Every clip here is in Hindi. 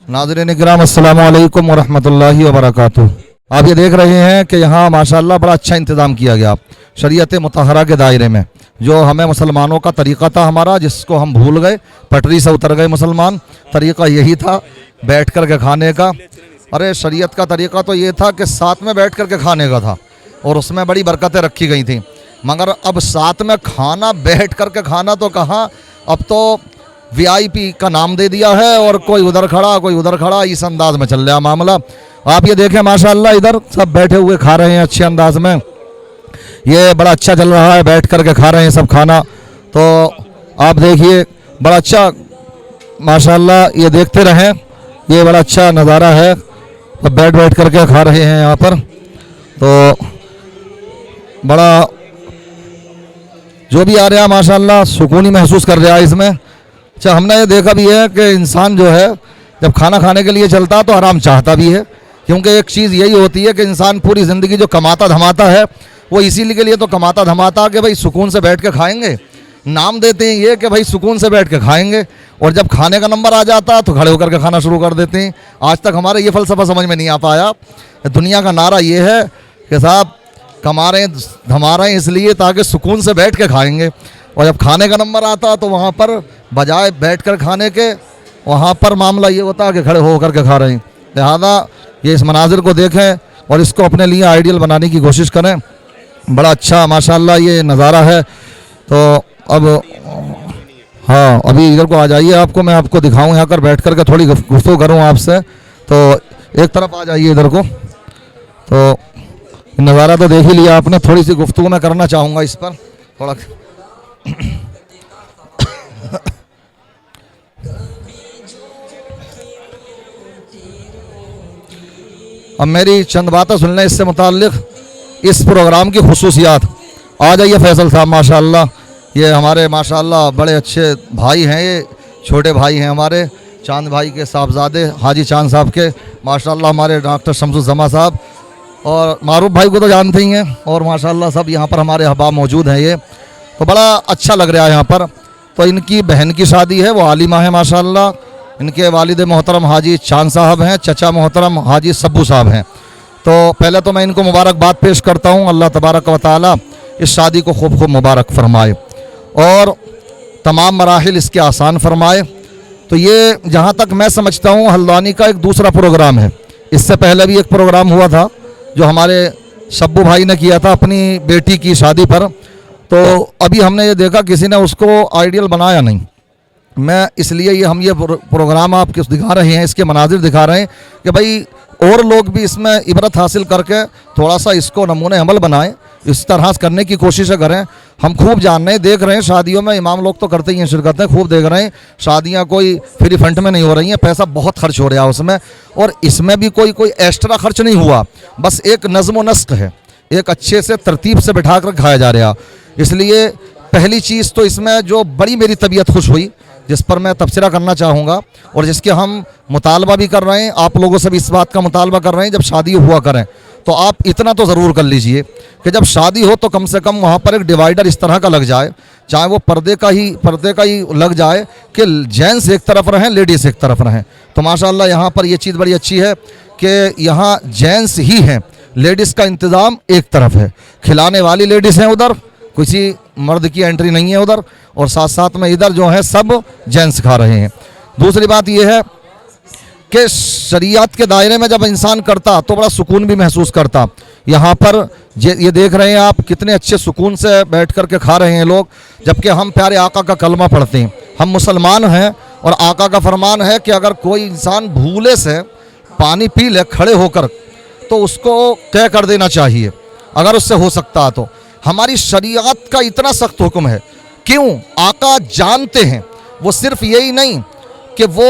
नाज़रीन इकराम अस्सलामु अलैकुम वरहमतुल्लाहि वबरकातुहू। आप ये देख रहे हैं कि यहाँ माशाल्लाह बड़ा अच्छा इंतज़ाम किया गया शरीयत मुतहरा के दायरे में। जो हमें मुसलमानों का तरीक़ा था हमारा, जिसको हम भूल गए, पटरी से उतर गए मुसलमान। तरीक़ा यही था बैठ कर के खाने का। अरे शरीयत का तरीक़ा तो ये था कि साथ में बैठ कर के खाने का था और उसमें बड़ी बरकतें रखी गई थी। मगर अब साथ में खाना, बैठ कर के खाना तो कहाँ, अब तो वीआईपी का नाम दे दिया है और कोई उधर खड़ा कोई उधर खड़ा, इस अंदाज में चल रहा मामला। आप ये देखें माशाल्लाह इधर सब बैठे हुए खा रहे हैं अच्छे अंदाज में। ये बड़ा अच्छा चल रहा है, बैठ कर के खा रहे हैं सब खाना। तो आप देखिए बड़ा अच्छा माशाल्लाह, ये देखते रहें, ये बड़ा अच्छा नज़ारा है। सब बैठ बैठ कर के खा रहे हैं यहाँ पर। तो बड़ा जो भी आ रहा है माशाल्लाह सुकून ही महसूस कर रहा है इसमें। अच्छा, हमने ये देखा भी है कि इंसान जो है जब खाना खाने के लिए चलता है तो आराम चाहता भी है, क्योंकि एक चीज़ यही होती है कि इंसान पूरी ज़िंदगी जो कमाता धमाता है वो इसीलिए के लिए तो कमाता धमाता कि भाई सुकून से बैठ के खाएंगे। नाम देते हैं ये कि भाई सुकून से बैठ के खाएंगे, और जब खाने का नंबर आ जाता तो खड़े होकर के खाना शुरू कर देते हैं। आज तक हमारे ये फ़लसफ़ा समझ में नहीं आ पाया। दुनिया का नारा ये है कि साहब कमा रहे हैं धमा रहे हैं इसलिए ताकि सुकून से बैठ के खाएंगे, और जब खाने का नंबर आता तो वहाँ पर बजाय बैठ कर खाने के वहाँ पर मामला ये होता है कि खड़े होकर के खा रहे हैं। लिहाजा ये इस मनाजिर को देखें और इसको अपने लिए आइडियल बनाने की कोशिश करें। बड़ा अच्छा माशाल्लाह ये नज़ारा है। तो अब हाँ, अभी इधर को आ जाइए, आपको मैं आपको दिखाऊं यहाँ कर बैठ कर के थोड़ी गुफ्तगू करूँ आपसे। तो एक तरफ आ जाइए इधर को। तो नज़ारा तो देख ही लिया आपने, थोड़ी सी गुफ्तगू मैं करना चाहूँगा इस पर थोड़ा। अब मेरी चंद बातें सुन लें इससे मुताल्लिक़, इस प्रोग्राम की खुसूसियात। आ जाइए फैसल साहब माशाल्लाह, ये हमारे माशाल्लाह बड़े अच्छे भाई हैं, ये छोटे भाई हैं हमारे चांद भाई के साहबजादे हाजी चांद साहब के माशाल्लाह, हमारे डॉक्टर शमसुज़्ज़मा साहब, और मारूफ भाई को तो जानते ही हैं, और माशाल्लाह सब यहाँ पर हमारे अहबाब मौजूद हैं। ये तो बड़ा अच्छा लग रहा है यहाँ पर। तो इनकी बहन की शादी है, वो आलिमा है माशाल्लाह। इनके वालिद मोहतरम हाजी चांद साहब हैं, चचा मोहतरम हाजी सब्बू साहब हैं। तो पहले तो मैं इनको मुबारकबाद पेश करता हूँ। अल्लाह तबारक व तआला इस शादी को खूब खूब मुबारक फरमाए और तमाम मराहिल इसके आसान फरमाए। तो ये जहाँ तक मैं समझता हूँ हल्द्वानी का एक दूसरा प्रोग्राम है। इससे पहले भी एक प्रोग्राम हुआ था जो हमारे सब्बू भाई ने किया था अपनी बेटी की शादी पर। तो अभी हमने ये देखा किसी ने उसको आइडियल बनाया नहीं। मैं इसलिए हम ये प्रोग्राम आपको दिखा रहे हैं, इसके मनाजिर दिखा रहे हैं कि भाई और लोग भी इसमें इबरत हासिल करके थोड़ा सा इसको नमूने अमल बनाएं, इस तरह करने की कोशिश करें। हम खूब जान रहे हैं, देख रहे हैं शादियों में इमाम लोग तो करते ही हैं शिरकतें, खूब देख रहे हैं शादियां कोई फ्री फंड में नहीं हो रही हैं, पैसा बहुत खर्च हो रहा है उसमें। और इसमें भी कोई एक्स्ट्रा खर्च नहीं हुआ, बस एक नज़्म व नस्क है, एक अच्छे से तरतीब से बिठा कर खाया जा रहा। इसलिए पहली चीज़ तो इसमें जो बड़ी मेरी तबीयत खुश हुई, जिस पर मैं तबसरा करना चाहूँगा और जिसके हम मुतालबा भी कर रहे हैं, आप लोगों से भी इस बात का मुतालबा कर रहे हैं, जब शादी हुआ करें तो आप इतना तो ज़रूर कर लीजिए कि जब शादी हो तो कम से कम वहाँ पर एक डिवाइडर इस तरह का लग जाए, चाहे वो पर्दे का ही लग जाए कि जेंट्स एक तरफ रहें, लेडीज़ एक तरफ रहें। तो माशाल्लाह यहाँ पर ये चीज़ बड़ी अच्छी है कि यहाँ जेंट्स ही हैं, लेडीज़ का इंतज़ाम एक तरफ है, खिलाने वाली लेडीज़ हैं उधर, किसी मर्द की एंट्री नहीं है उधर, और साथ साथ में इधर जो है सब जेंट्स खा रहे हैं। दूसरी बात यह है कि शरीयत के दायरे में जब इंसान करता तो बड़ा सुकून भी महसूस करता। यहाँ पर ये देख रहे हैं आप कितने अच्छे सुकून से बैठ कर के खा रहे हैं लोग, जबकि हम प्यारे आका का कलमा पढ़ते हैं, हम मुसलमान हैं, और आका का फरमान है कि अगर कोई इंसान भूले से पानी पी ले खड़े होकर तो उसको तय कर देना चाहिए अगर उससे हो सकता तो। हमारी शरीयत का इतना सख्त हुक्म है, क्यों? आका जानते हैं, वो सिर्फ यही नहीं कि वो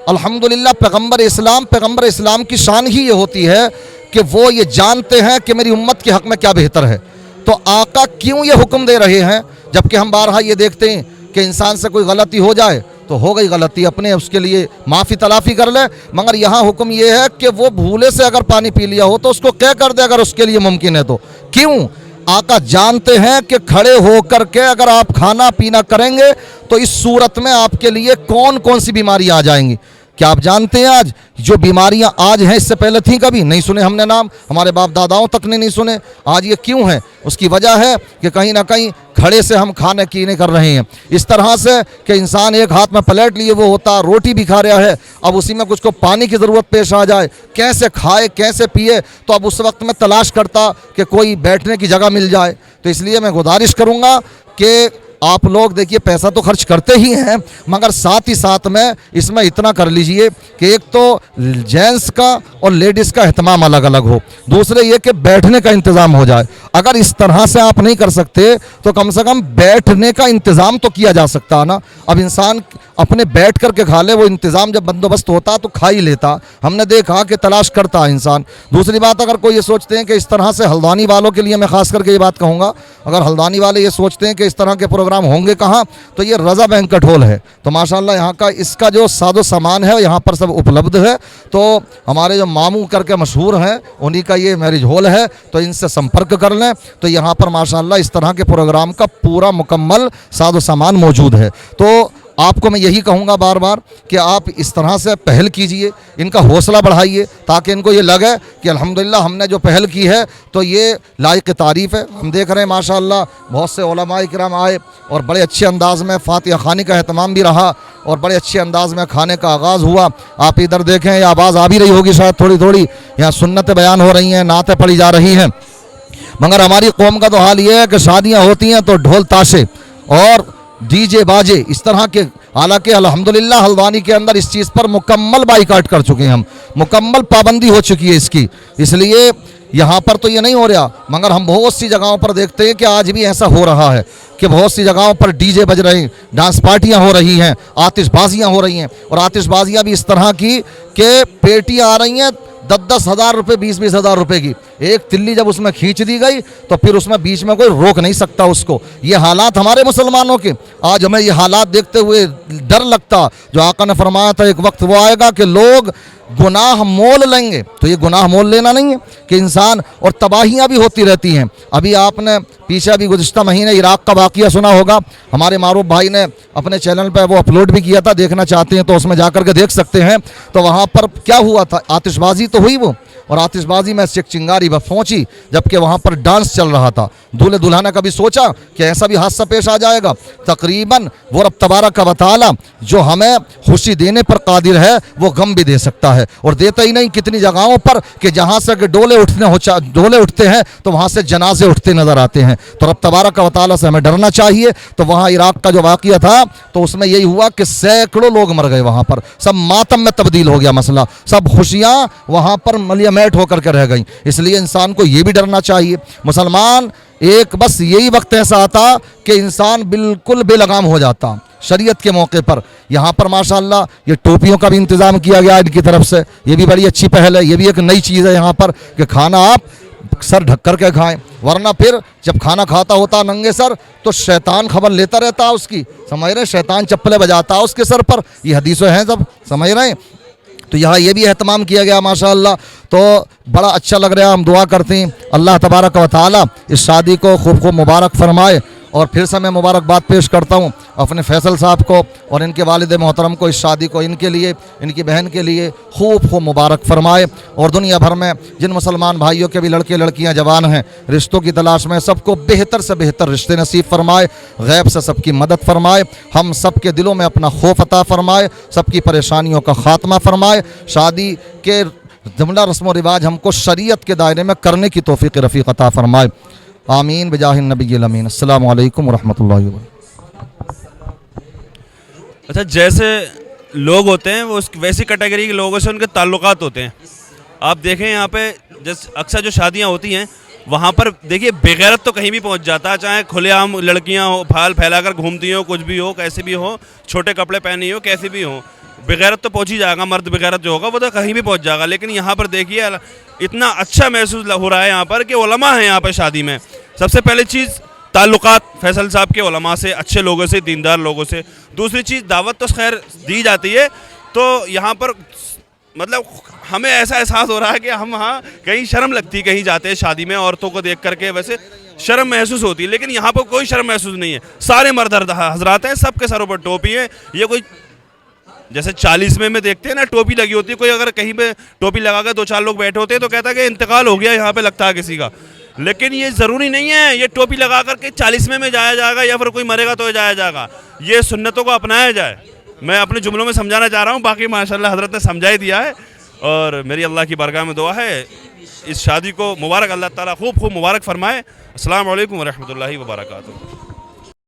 अल्हम्दुलिल्लाह पैगंबर इस्लाम की शान ही ये होती है कि वो ये जानते हैं कि मेरी उम्मत के हक़ में क्या बेहतर है। तो आका क्यों ये हुक्म दे रहे हैं, जबकि हम बारहा ये देखते हैं कि इंसान से कोई गलती हो जाए तो हो गई गलती, अपने उसके लिए माफ़ी तलाफ़ी कर ले, मगर यहाँ हुक्म ये है कि वो भूले से अगर पानी पी लिया हो तो उसको क्या कर दे अगर उसके लिए मुमकिन है तो। क्यों? आका जानते हैं कि खड़े होकर के अगर आप खाना पीना करेंगे तो इस सूरत में आपके लिए कौन कौन सी बीमारी आ जाएंगी। क्या आप जानते हैं आज जो बीमारियां आज हैं इससे पहले थी कभी नहीं सुने हमने नाम, हमारे बाप दादाओं तक ने नहीं सुने। आज ये क्यों है? उसकी वजह है कि कहीं ना कहीं खड़े से हम खाने कीने कर रहे हैं इस तरह से कि इंसान एक हाथ में प्लेट लिए वो होता, रोटी भी खा रहा है, अब उसी में कुछ को पानी की ज़रूरत पेश आ जाए, कैसे खाए कैसे पिए, तो अब उस वक्त में तलाश करता कि कोई बैठने की जगह मिल जाए। तो इसलिए मैं गुजारिश करूँगा कि आप लोग देखिए पैसा तो खर्च करते ही हैं, मगर साथ ही साथ में इसमें इतना कर लीजिए कि एक तो जेंट्स का और लेडीज़ का एहतमाम अलग अलग हो, दूसरे ये कि बैठने का इंतज़ाम हो जाए। अगर इस तरह से आप नहीं कर सकते तो कम से कम बैठने का इंतज़ाम तो किया जा सकता है ना। अब इंसान अपने बैठ कर के खा ले, वो इंतज़ाम जब बंदोबस्त होता तो खा ही लेता। हमने देखा कि तलाश करता है इंसान। दूसरी बात, अगर कोई ये सोचते हैं कि इस तरह से हल्द्वानी वालों के लिए मैं ख़ास करके ये बात कहूँगा, अगर हल्द्वानी वाले ये सोचते हैं कि इस तरह के प्रोग्राम होंगे कहाँ, तो ये रज़ा बैंक्वेट हॉल है। तो माशाल्लाह यहाँ का इसका जो साजो सामान है यहाँ पर सब उपलब्ध है। तो हमारे जो मामू करके मशहूर हैं उन्हीं का ये मैरिज हॉल है, तो इनसे संपर्क कर लें। तो यहाँ पर माशाल्लाह इस तरह के प्रोग्राम का पूरा मुकम्मल साजो सामान मौजूद है। तो आपको मैं यही कहूँगा बार बार कि आप इस तरह से पहल कीजिए, इनका हौसला बढ़ाइए, ताकि इनको ये लगे कि अल्हम्दुलिल्लाह हमने जो पहल की है तो ये लायक तारीफ़ है। हम देख रहे हैं माशाअल्लाह बहुत से उलमाए किराम आए और बड़े अच्छे अंदाज़ में फातिहा खानी का अहतमाम भी रहा और बड़े अच्छे अंदाज़ में खाने का आगाज़ हुआ। आप इधर देखें, ये आवाज़ आ भी रही होगी शायद थोड़ी थोड़ी, यहाँ सुन्नतें बयान हो रही हैं, नातें पढ़ी जा रही हैं। मगर हमारी कौम का तो हाल ये है कि शादियाँ होती हैं तो ढोल ताशे और डीजे बाजे इस तरह के, हालांकि अल्हम्दुलिल्लाह हल्द्वानी के अंदर इस चीज़ पर मुकम्मल बाइकाट कर चुके हैं हम, मुकम्मल पाबंदी हो चुकी है इसकी, इसलिए यहाँ पर तो ये नहीं हो रहा। मगर हम बहुत सी जगहों पर देखते हैं कि आज भी ऐसा हो रहा है कि बहुत सी जगहों पर डीजे बज रहे हैं, डांस पार्टियाँ हो रही हैं, आतिशबाजियाँ हो रही हैं, और आतिशबाजियाँ भी इस तरह की कि पेटियाँ आ रही हैं 10-10 हज़ार रुपये, 20-20 हज़ार रुपये की। एक तिल्ली जब उसमें खींच दी गई तो फिर उसमें बीच में कोई रोक नहीं सकता उसको। ये हालात हमारे मुसलमानों के, आज हमें ये हालात देखते हुए डर लगता। जो आका ने फरमाया था एक वक्त वो आएगा कि लोग गुनाह मोल लेंगे, तो ये गुनाह मोल लेना नहीं है कि इंसान, और तबाहियाँ भी होती रहती हैं। अभी आपने पीछे अभी गुज़िश्ता महीने इराक़ का वाक़िया सुना होगा, हमारे मारूफ भाई ने अपने चैनल पर वो अपलोड भी किया था, देखना चाहते हैं तो उसमें जा कर के देख सकते हैं। तो वहाँ पर क्या हुआ था, आतिशबाजी तो हुई वो, और आतिशबाजी में से एक चिंगारी बस पहुंची, जबकि वहाँ पर डांस चल रहा था। दूल्हे दुल्हा ने कभी सोचा कि ऐसा भी हादसा पेश आ जाएगा? तकरीबन वो रब तबारक व तआला जो हमें खुशी देने पर कादिर है वो गम भी दे सकता है, और देता ही नहीं कितनी जगहों पर कि जहाँ से डोले उठते हैं तो वहाँ से जनाजे उठते नज़र आते हैं। तो रब तबारक व तआला से हमें डरना चाहिए। तो वहाँ इराक़ का जो वाक़िया था तो उसमें यही हुआ कि सैकड़ों लोग मर गए, वहाँ पर सब मातम में तब्दील हो गया मसला, सब खुशियाँ वहाँ पर मलियामेट होकर के रह गई। इसलिए इंसान को ये भी डरना चाहिए। मुसलमान एक बस यही वक्त ऐसा आता कि इंसान बिल्कुल बेलगाम हो जाता शरीयत के मौके पर। यहाँ पर माशाअल्लाह ये टोपियों का भी इंतज़ाम किया गया इनकी तरफ से, ये भी बड़ी अच्छी पहल है। ये भी एक नई चीज़ है यहाँ पर कि खाना आप सर ढक कर के खाएं, वरना फिर जब खाना खाता होता नंगे सर तो शैतान खबर लेता रहता है उसकी, समझ रहे, शैतान चप्पलें बजाता है उसके सर पर। ये हदीसें हैं सब, समझ रहे हैं। तो यहाँ ये भी एहतमाम किया गया माशाअल्लाह, तो बड़ा अच्छा लग रहा है। हम दुआ करते हैं अल्लाह तबारक व तआला इस शादी को खूब खूब मुबारक फरमाए। और फिर से मैं मुबारकबाद पेश करता हूँ अपने फैसल साहब को और इनके वालिद मोहतरम को, इस शादी को इनके लिए, इनकी बहन के लिए खूब खूब मुबारक फरमाए। और दुनिया भर में जिन मुसलमान भाइयों के भी लड़के लड़कियाँ जवान हैं रिश्तों की तलाश में, सबको बेहतर से बेहतर रिश्ते नसीब फरमाए, गैब से सबकी मदद फरमाए, हम सब के दिलों में अपना खौफ अता फरमाए, सबकी परेशानियों का ख़ात्मा फरमाए। शादी के जुमला रस्म व रिवाज हमको शरीयत के दायरे में करने की तौफीक रफ़ीक अता फरमाए। आमीन बिजाहिन नबील अमीन। अस्सलामु अलैकुम रहमतुल्लाहि व बरकातुहू। अच्छा, जैसे लोग होते हैं वो वैसी कैटेगरी के लोगों से उनके ताल्लुकात होते हैं। आप देखें यहाँ पे जैसे अक्सर जो शादियाँ होती हैं वहाँ पर देखिए बेगैरत तो कहीं भी पहुँच जाता है, चाहे खुलेआम लड़कियाँ हो, फाल फैलाकर घूमती हो, कुछ भी हो, कैसे भी हो, छोटे कपड़े पहनी हो, कैसे भी हो, बेगैरत तो पहुँच ही जाएगा। मर्द बेगैरत जो होगा वो तो कहीं भी पहुँच जाएगा। लेकिन यहाँ पर देखिए इतना अच्छा महसूस हो रहा है यहाँ पर कि उलमा हैं यहाँ पर शादी में। सबसे पहली चीज़ ताल्लुकात फैसल साहब के उलमा से, अच्छे लोगों से, दीनदार लोगों से। दूसरी चीज़ दावत तो खैर दी जाती है, तो यहाँ पर मतलब हमें ऐसा एहसास हो रहा है कि हम वहाँ कहीं शर्म लगती, कहीं जाते हैं शादी में औरतों को देख करके वैसे शर्म महसूस होती है, लेकिन यहाँ पर कोई शर्म महसूस नहीं है। सारे मर्द हजरात हैं, सबके सरों पर टोपी है। ये कोई जैसे 40वें में देखते हैं ना टोपी लगी होती है, कोई अगर कहीं पे टोपी लगा कर 2-4 लोग बैठे होते हैं तो कहता है कि इंतकाल हो गया यहाँ पे लगता है किसी का। लेकिन ये ज़रूरी नहीं है ये टोपी लगा करके 40वें में जाया जाएगा या फिर कोई मरेगा तो जाया जाएगा। ये सुन्नतों को अपनाया जाए। मैं अपने जुमलों में समझाना चाह रहा हूँ, बाकी माशाल्लाह हज़रत ने समझा ही दिया है। और मेरी अल्लाह की बारगाह में दुआ है इस शादी को मुबारक, अल्लाह ताला खूब खूब मुबारक फरमाए। अस्सलाम वालेकुम व रहमतुल्लाहि व बरकातुहू।